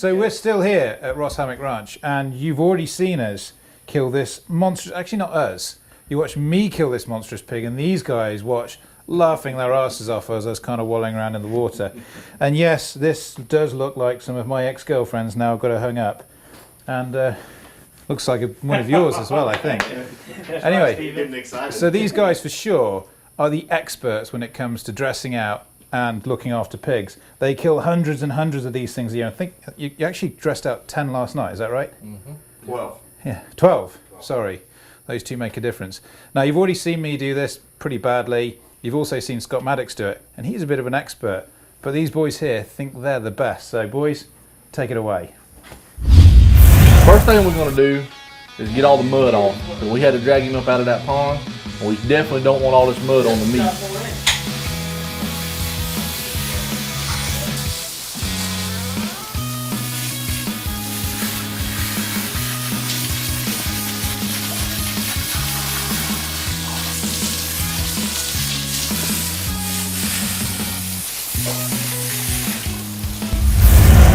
So we're still here at Ross Hammock Ranch, and you've already seen us kill this monstrous, actually not us, you watched me kill this monstrous pig, and these guys watch laughing their asses off as I was kind of wallowing around in the water. And yes, this does look like some of my ex-girlfriends now got her hung up. And looks like one of yours as well, I think. Anyway, so these guys for sure are the experts when it comes to dressing out and looking after pigs. They kill hundreds and hundreds of these things a year. I think you actually dressed out 10 last night, is that right? 12. Yeah, 12. Sorry. Those two make a difference. Now, you've already seen me do this pretty badly. You've also seen Scott Maddox do it, and he's a bit of an expert. But these boys here think they're the best. So, boys, take it away. First thing we're going to do is get all the mud off. So we had to drag him up out of that pond. And we definitely don't want all this mud on the meat.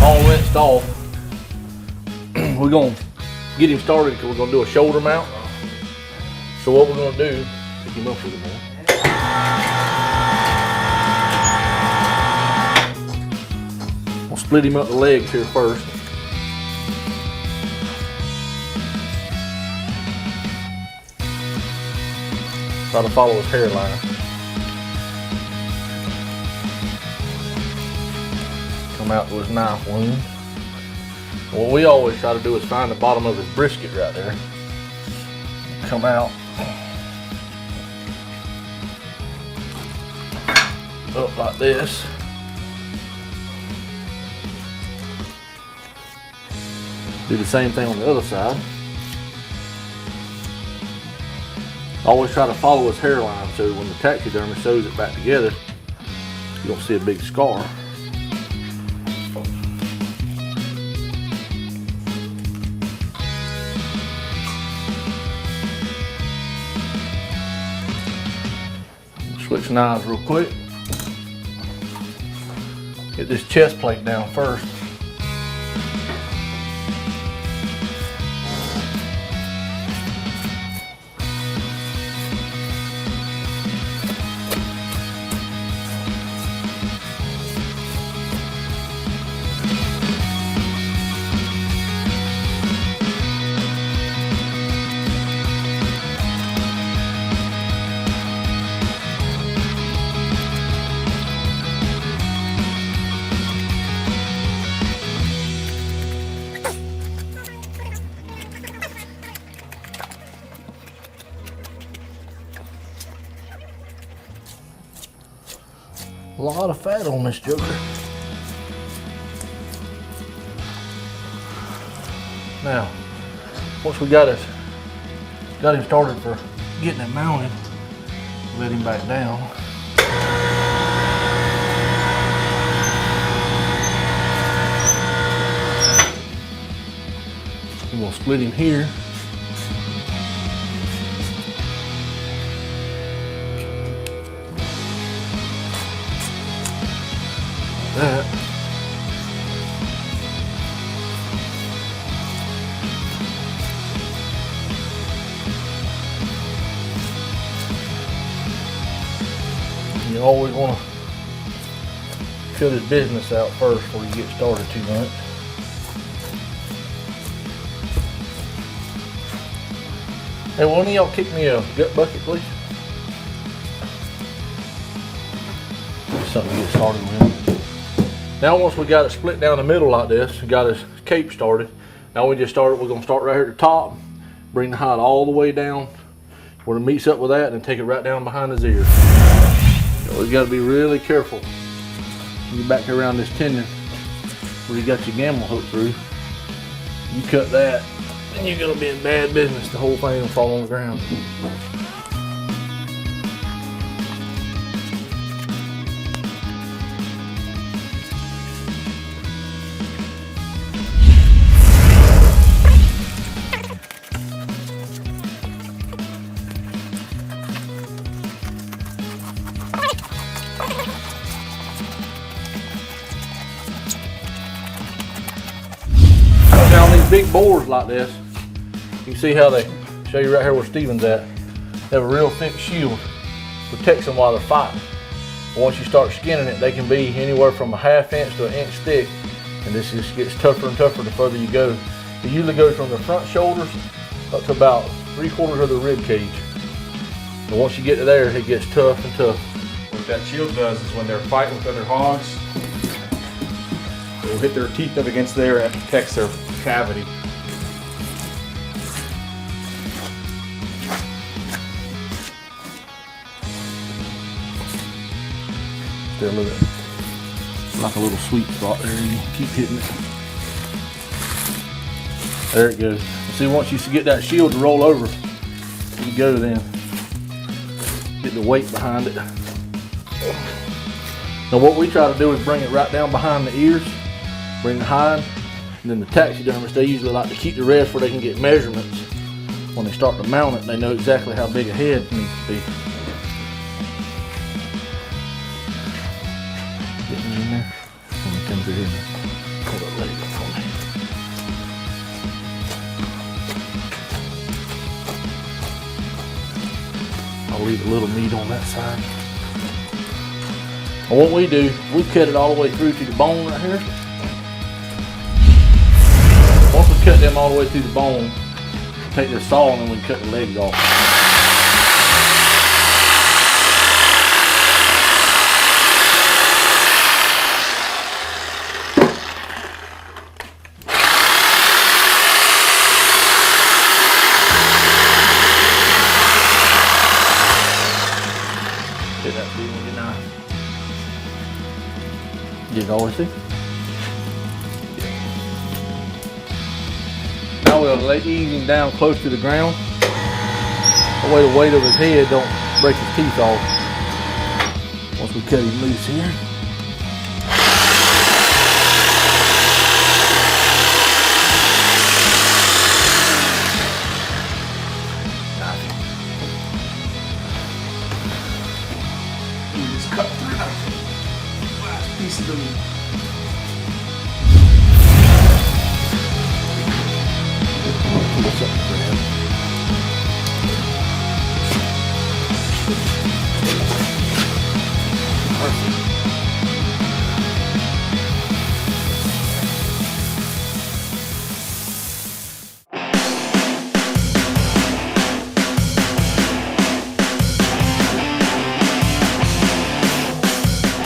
All rinsed off. We're going to get him started because we're going to do a shoulder mount. So what we're going to do, pick him up with a minute. We'll split him up the legs here first. Try to follow his hairline. Come out to his knife wound. What we always try to do is find the bottom of his brisket right there. Come out. Up like this. Do the same thing on the other side. Always try to follow his hairline so when the taxidermist sews it back together, you don't see a big scar. Switch knives real quick. Get this chest plate down first. A lot of fat on this joker. Now, once we got him started for getting it mounted, let him back down. We're gonna split him here. That. You always want to cut his business out first before you get started too much. Hey, one of y'all kick me a gut bucket, please? Something to get started with. Now once we got it split down the middle like this, got his cape started, now we're going to start right here at the top, bring the hide all the way down where it meets up with that, and take it right down behind his ear. So we got to be really careful. You get back here around this tendon where you got your gamble hook through. You cut that, and you're going to be in bad business. The whole thing will fall on the ground. big boars like this, you can see how they, show you right here where Steven's at, they have a real thick shield, protects them while they're fighting. But once you start skinning it, they can be anywhere from a ½ inch to an inch thick, and this just gets tougher and tougher the further you go. It usually goes from the front shoulders up to about 3/4 of the rib cage. And once you get to there, it gets tough and tough. What that shield does is when they're fighting with other hogs, it will hit their teeth up against there and it protects their cavity. There, look at it. Like a little sweet spot there, and you keep hitting it. There it goes. See, once you get that shield to roll over, you go then. Get the weight behind it. Now what we try to do is bring it right down behind the ears, bring the hide, and then the taxidermists, they usually like to keep the rest where they can get measurements. When they start to mount it, they know exactly how big a head needs to be. Getting in there. When it comes through here, pull that leg up for me. I'll leave a little meat on that side. And what we do, we cut it all the way through to the bone right here. Once we cut them all the way through the bone, take this saw and then we can cut the legs off. Get that through with your knife. You can always see. Now we'll ease him down close to the ground. That way the weight of his head don't break his teeth off. Once we cut him loose here. Just cut through that last piece of the meat. What's up, Brad? Perfect.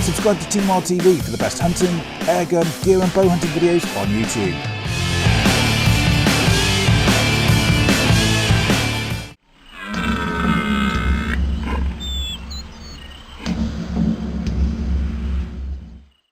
Subscribe to Team Wild TV for the best hunting, airgun, gear and bow hunting videos on YouTube.